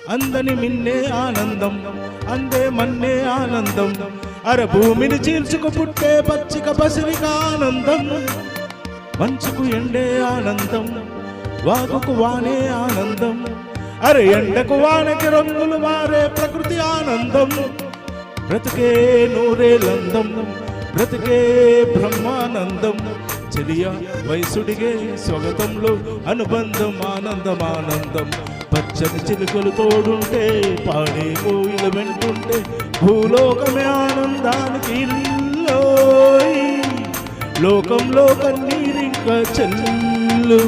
అందని మిన్నే ఆనందం, అందే మన్నే ఆనందం. అర భూమిని చీల్చుకు పుట్టే పచ్చిక పసిరిక ఆనందం. మంచుకు ఎండే ఆనందం, వాగుకు వానే ఆనందం. అరే ఎండకు వానకి రంగులు మారే ప్రకృతి ఆనందం. బ్రతుకే నూరేలందం, బ్రతుకే బ్రహ్మానందం. చెలియ వయసుడిగే స్వాగతంలో అనుబంధం, ఆనందం ఆనందం. పచ్చని చిలుకలు తోడుంటే, పాడే కోయిల వెంటుంటే, భూలోకమే ఆనందానికి ఇల్లోయ్. లోకంలో కన్నీరింక చెల్లు.